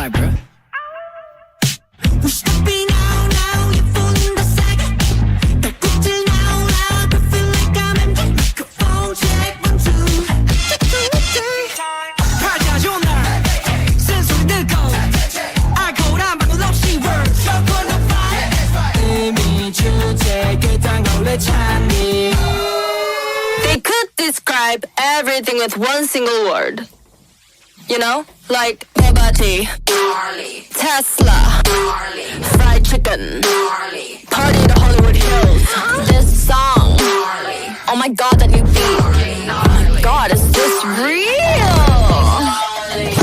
vibe, bro. They could describe everything with one single word. You know? Like Bugatti, Tesla, fried chicken, party to Hollywood Hills. This song, oh my god, that new beat. Oh my god, is this real?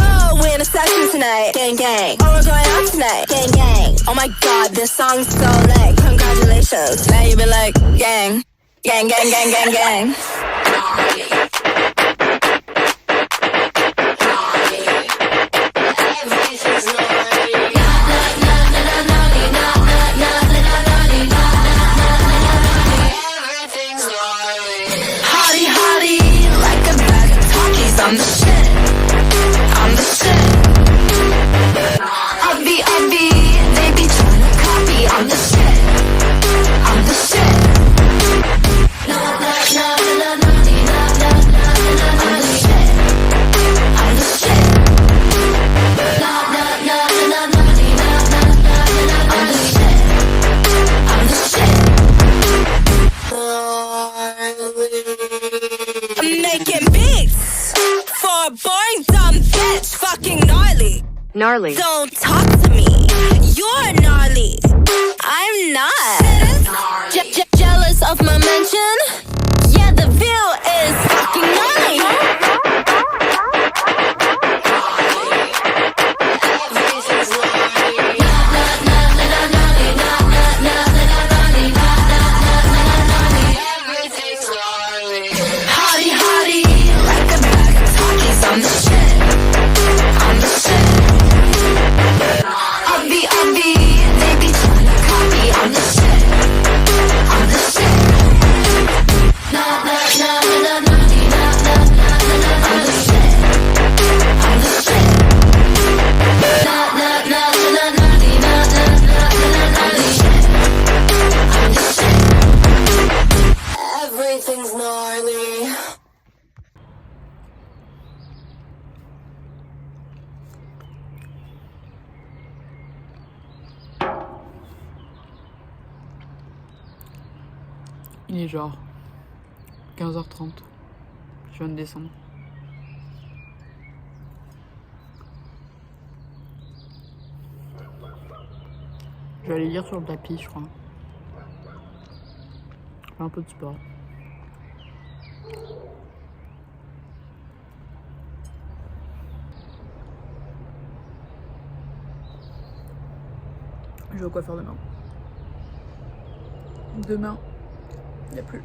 Oh, we're in a session tonight, gang gang. Oh, we're going out tonight, gang gang. Oh my god, this song's so lit. Congratulations. Now you be like, gang, gang, gang, gang, gang, gang. I'm the shit. I'm the shit. Obvi, they be tryna copy. I'm the shit. I'm the shit. I'm the shit. I'm the shit. I'm the shit. I'm making beats for a boring dumb bitch, fucking gnarly. Gnarly. Don't talk to me. You're gnarly. I'm not. Jealous of my mention? Yeah, the view is fucking gnarly. I'm the shit. I'm the shit. Obvi, they be tryna copy. I'm the shit. I'm the shit. I'm the shit. I'm the shit. I'm the shit. Everything's gnarly. Il est genre 15h30. Je viens de descendre. Je vais aller lire sur le tapis, je crois. Faire un peu de sport. Je vais au coiffeur demain. Demain, il n'y a plus.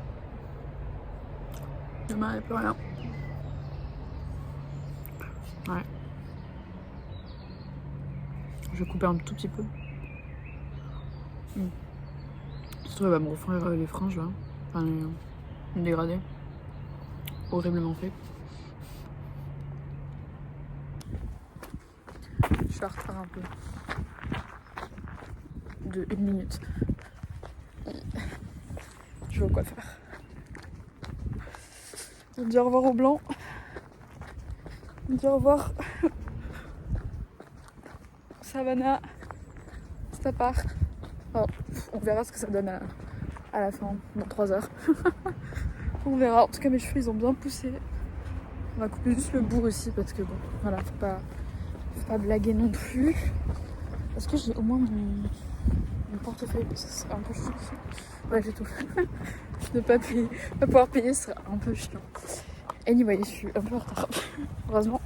Demain, il n'y a plus rien. Ouais. Je vais couper un tout petit peu. Surtout, elle va me refaire les franges là. Enfin, les dégradés. Horriblement fait. Je vais refaire un peu. De 1 minute. Je vais au coiffeur. On dit au revoir au blanc. On dit au revoir. Savannah. Ça part. Oh, on verra ce que ça donne à la fin, dans 3 heures. On verra. En tout cas, mes cheveux, ils ont bien poussé. On va couper juste le bout aussi parce que bon, voilà, faut pas blaguer non plus. Est-ce que j'ai au moins mon portefeuille? C'est un peu chiant. Ouais, j'ai tout. Ne pas pouvoir payer, ce serait un peu chiant. Anyway, je suis un peu en retard. Heureusement,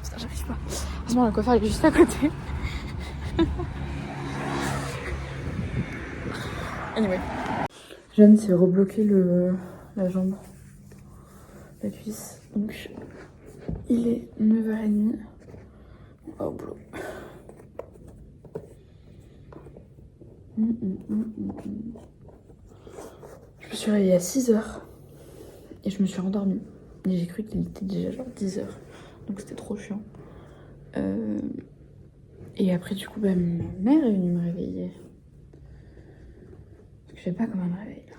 ça j'arrive pas. Heureusement, le coiffeur il est juste à côté. Anyway. Jeanne s'est rebloqué la jambe, la cuisse. Donc, il est 9h30. Au boulot. Je me suis réveillée à 6h et je me suis endormie. Et j'ai cru qu'il était déjà genre 10h. Donc c'était trop chiant. Et après, du coup, bah, ma mère est venue me réveiller. Parce que je sais pas comment elle me réveille là.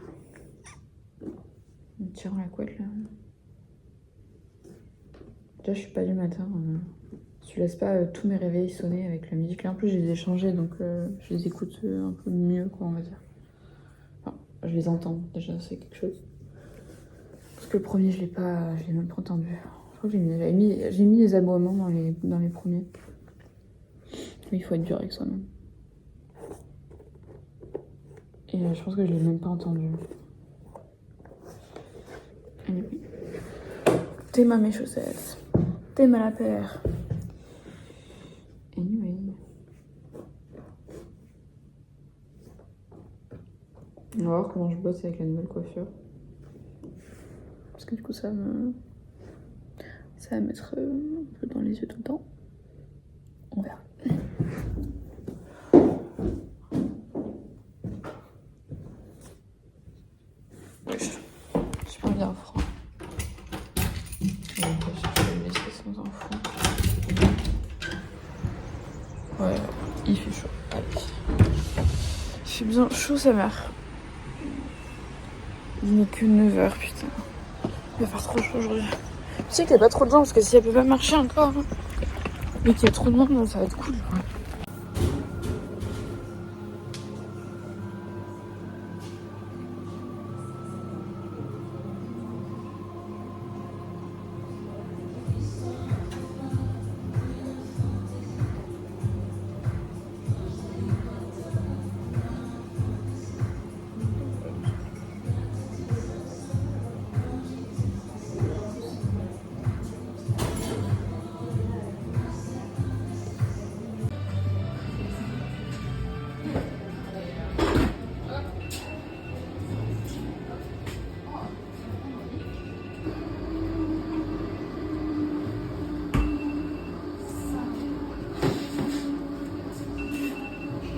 En me tirant la couette là. Déjà, je suis pas du matin. Je laisse pas tous mes réveils sonner avec la musique. Là, en plus, je les ai changés donc je les écoute un peu mieux, quoi, on va dire. Enfin, je les entends déjà, c'est quelque chose. Parce que le premier, je l'ai même pas entendu. Je crois que j'ai mis les aboiements dans les premiers. Mais il faut être dur avec soi-même. Et je pense que je l'ai même pas entendu. Anyway. T'es ma mes chaussettes. T'es ma la paire. Anyway. On va voir comment je bosse avec la nouvelle coiffure. Parce que du coup, ça va mettre un peu dans les yeux tout le temps. On verra. J'ai pas envie d'un franc. Je vais le laisser sans enfant. Ouais, il fait chaud. Allez. Il fait bien chaud, sa mère. Il n'est que 9h, putain. Il va faire trop chaud aujourd'hui. Tu sais qu'il n'y a pas trop de gens parce que si elle peut pas marcher encore, mais qu'il y a trop de monde, ça va être cool.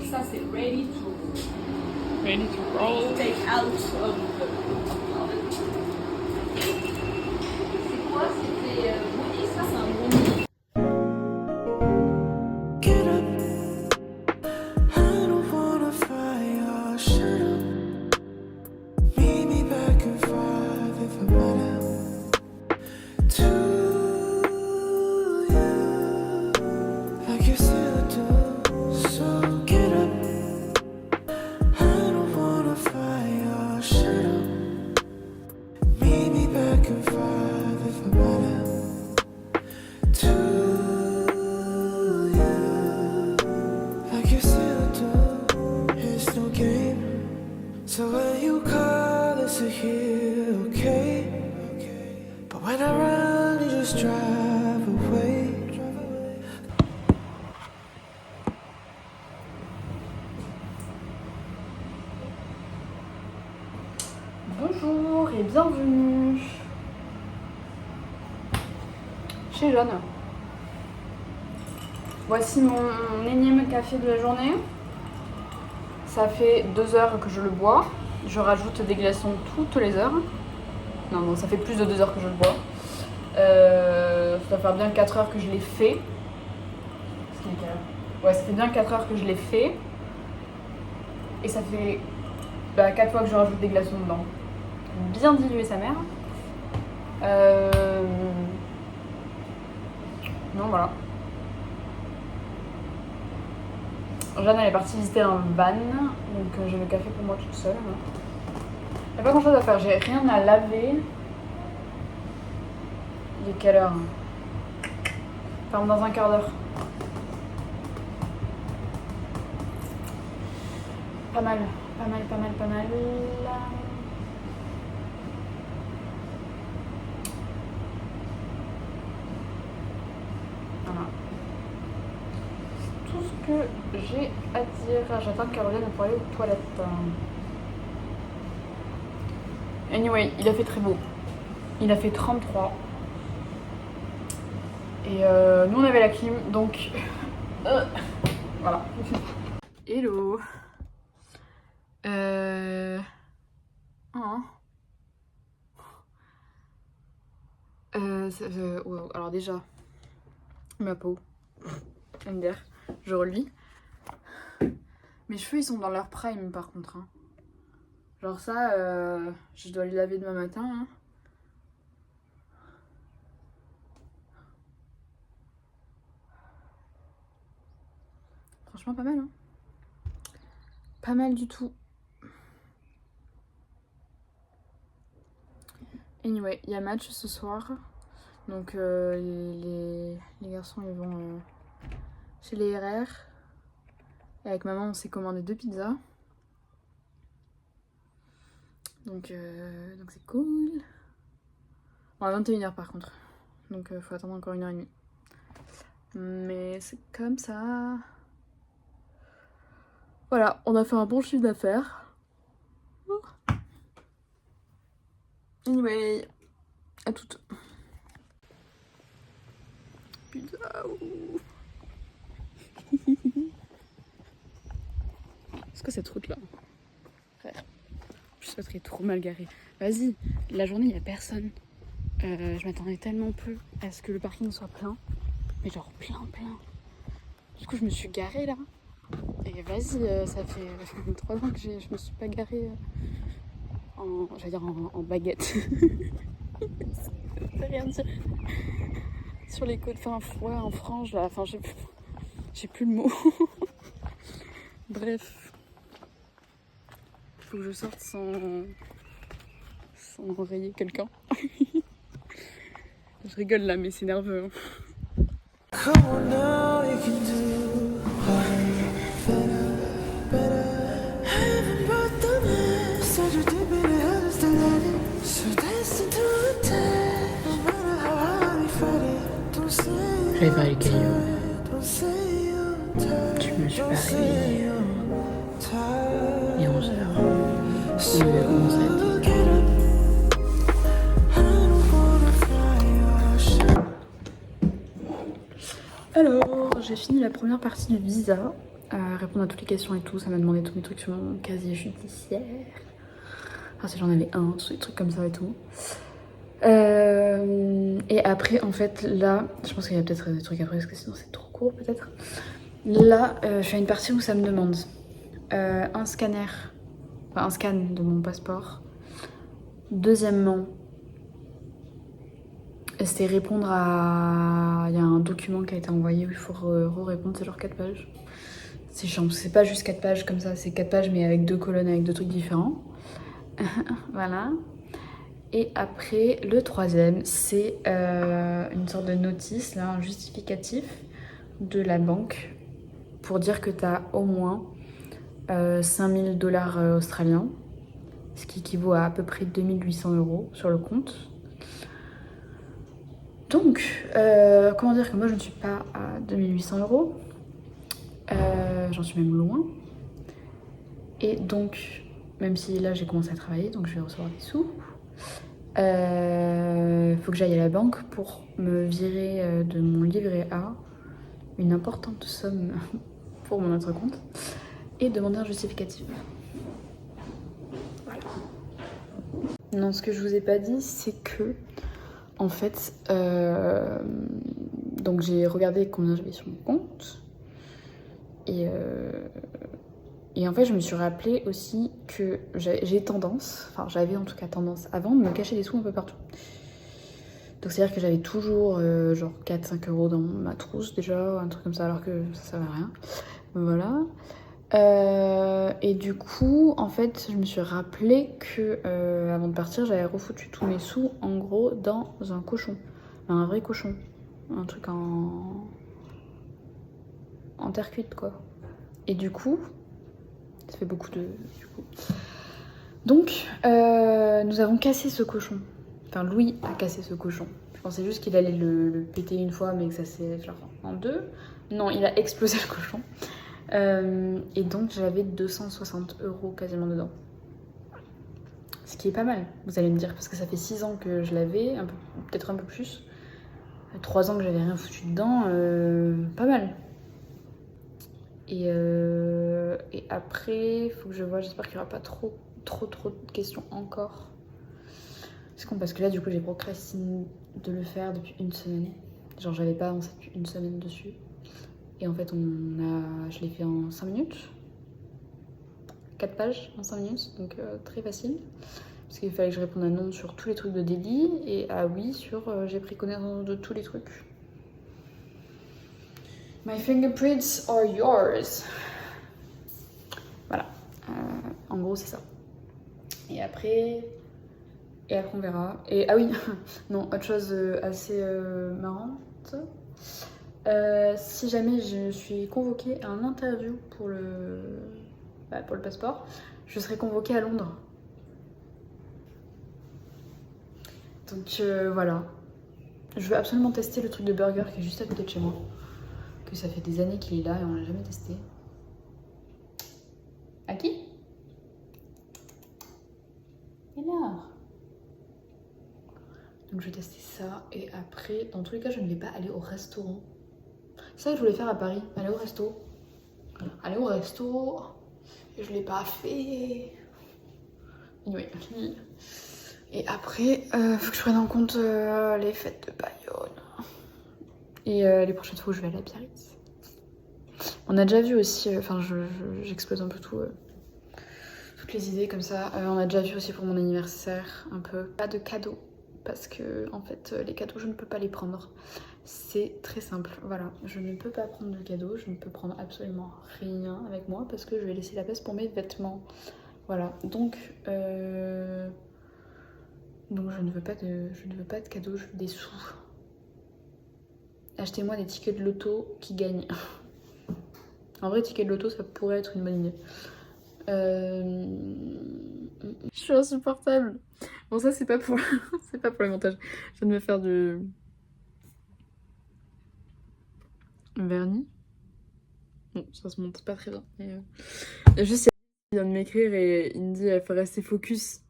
Ça c'est ready to roll. take out of the oven. C'est quoi? C'était brownie, ça c'est un brownie. Get up, I don't wanna fight or shut up. Meet me back at 5 if I run out to you, like you said do. So get up, I don't wanna fight or shut up. Meet me back at 5 if I run out to you, like you said do. It's no game. So when you call, it's a here, okay? But when I run, you just drive away. Bonjour et bienvenue chez Jeanne. Voici mon énième café de la journée. Ça fait 2 heures que je le bois. Je rajoute des glaçons toutes les heures. Non, ça fait plus de 2 heures que je le bois. Ça doit faire bien 4 heures que je l'ai fait. Ouais, ça fait bien 4 heures que je l'ai fait. Et ça fait 4 fois que je rajoute des glaçons dedans. Bien diluer sa mère. Non, voilà. Jeanne, elle est partie visiter un van, donc j'ai le café pour moi toute seule. Il n'y a pas grand chose à faire, j'ai rien à laver. Il est quelle heure? Ferme dans un quart d'heure. Pas mal. Voilà. C'est tout ce que j'ai à dire. J'attends Caroline pour aller aux toilettes. Anyway, il a fait très beau. Il a fait 33. Et nous on avait la clim, donc voilà. Hello. Alors déjà, ma peau, Ender. genre lui. Mes cheveux ils sont dans leur prime par contre. Hein. Genre ça, je dois les laver demain matin. Hein. Franchement pas mal. Hein. Pas mal du tout. Anyway, il y a match ce soir. Donc les garçons ils vont chez les RR. Et avec maman on s'est commandé 2 pizzas. Donc c'est cool. Bon à 21h par contre. Donc faut attendre encore 1h30. Mais c'est comme ça. Voilà, on a fait un bon chiffre d'affaires. Anyway, à toutes. Pizza. Est-ce que cette route là, frère, je serais trop mal garée. Vas-y, la journée il y a personne. Je m'attendais tellement peu à ce que le parking soit plein, mais genre plein. Du coup je me suis garée là. Et vas-y, ça fait 3 ans que je me suis pas garée en baguette. Ça veut rien dire. Sur les côtes, enfin ouais, en frange là, enfin j'ai plus le mot. Bref. Faut que je sorte sans rayer quelqu'un. Je rigole là mais c'est nerveux. Hein. Come on now, you can do better. Haven't brought the mess. Said you're deep in the hell to let it. So destined to attack. No matter how hard we fight it. Don't say J'avais pas les cailloux. don't say you're tired. Je me suis pas Don't say réveillée. you're tired. Il est 11h. So Il est 11h10. get up. I don't wanna fly your ship. Alors, j'ai fini la première partie du visa, répondre à toutes les questions et tout, ça m'a demandé tous mes trucs sur mon casier judiciaire. Enfin, si j'en avais un, tous les trucs comme ça et tout. Et après, en fait, là, je pense qu'il y a peut-être des trucs après parce que sinon c'est trop court peut-être. Là, je fais une partie où ça me demande un scanner, enfin un scan de mon passeport. Deuxièmement, c'était répondre à... Il y a un document qui a été envoyé où il faut répondre, c'est genre 4 pages. C'est chiant, c'est pas juste 4 pages comme ça, c'est 4 pages mais avec 2 colonnes avec 2 trucs différents. Voilà. Et après, le troisième, c'est une sorte de notice, là, un justificatif de la banque pour dire que tu as au moins 5000 $ australiens, ce qui équivaut à peu près 2800 € sur le compte. Donc, comment dire que moi je ne suis pas à 2800 €, j'en suis même loin. Et donc, même si là j'ai commencé à travailler, donc je vais recevoir des sous, faut que j'aille à la banque pour me virer de mon livret A une importante somme pour mon autre compte et demander un justificatif. Voilà. Non, ce que je vous ai pas dit, c'est que en fait, donc j'ai regardé combien j'avais sur mon compte et en fait je me suis rappelé aussi que j'ai tendance, enfin j'avais en tout cas tendance avant de me cacher des sous un peu partout. Donc c'est à dire que j'avais toujours genre 4-5 € dans ma trousse déjà, un truc comme ça, alors que ça servait à rien. Voilà. Et du coup, en fait, je me suis rappelé que avant de partir, j'avais refoutu tous mes sous en gros dans un cochon, un vrai cochon, un truc en terre cuite quoi. Et du coup, ça fait beaucoup de Donc, nous avons cassé ce cochon. Enfin, Louis a cassé ce cochon. Je pensais juste qu'il allait le péter une fois, mais que ça s'est fait en deux. Non, il a explosé le cochon. Et donc j'avais 260 € quasiment dedans. Ce qui est pas mal, vous allez me dire, parce que ça fait 6 ans que je l'avais, peut-être un peu plus. 3 ans que j'avais rien foutu dedans, pas mal. Et après, faut que je vois, j'espère qu'il n'y aura pas trop de questions encore. C'est con parce que là du coup j'ai procrastiné de le faire depuis une semaine. Genre j'avais pas avancé depuis une semaine dessus. Et en fait, je l'ai fait en 5 minutes. 4 pages en 5 minutes, donc très facile. Parce qu'il fallait que je réponde à non sur tous les trucs de Delhi et à oui sur j'ai pris connaissance de tous les trucs. My fingerprints are yours. Voilà. En gros, c'est ça. Et après on verra. Et ah oui, non, autre chose assez marrante. Si jamais je suis convoquée à un interview pour le passeport, je serai convoquée à Londres. Donc voilà. Je veux absolument tester le truc de burger qui est juste à côté de chez moi. Que ça fait des années qu'il est là et on l'a jamais testé. À qui? Alors. Donc je vais tester ça et après, dans tous les cas, je ne vais pas aller au restaurant. C'est ça que je voulais faire à Paris, aller au resto. Aller au resto. Et je l'ai pas fait. Anyway. Et après, faut que je prenne en compte les fêtes de Bayonne. Et les prochaines fois où je vais aller à Biarritz. On a déjà vu aussi, enfin j'expose un peu tout, toutes les idées comme ça. On a déjà vu aussi pour mon anniversaire un peu. Pas de cadeaux, parce que en fait les cadeaux je ne peux pas les prendre. C'est très simple, voilà. Je ne peux pas prendre de cadeaux, je ne peux prendre absolument rien avec moi parce que je vais laisser la place pour mes vêtements. Voilà, donc je ne veux pas de cadeaux, je veux des sous. Achetez-moi des tickets de loto qui gagnent. En vrai, ticket de loto, ça pourrait être une bonne idée. Je suis insupportable. Bon, ça, c'est pas pour c'est pas pour le montage. Je viens de me faire du vernis. Bon, ça se monte pas très bien. Mais, juste, il vient de m'écrire et il me dit faut rester focus.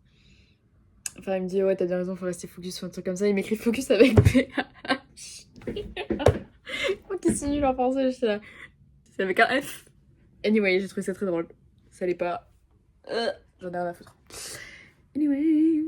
Enfin, il me dit ouais, t'as bien raison, faut rester focus sur un truc comme ça. Il m'écrit focus avec PH. Moi qui suis nulle en français, je suis là. C'est avec un F. Anyway, j'ai trouvé ça très drôle. Ça allait pas. J'en ai rien à foutre. Anyway.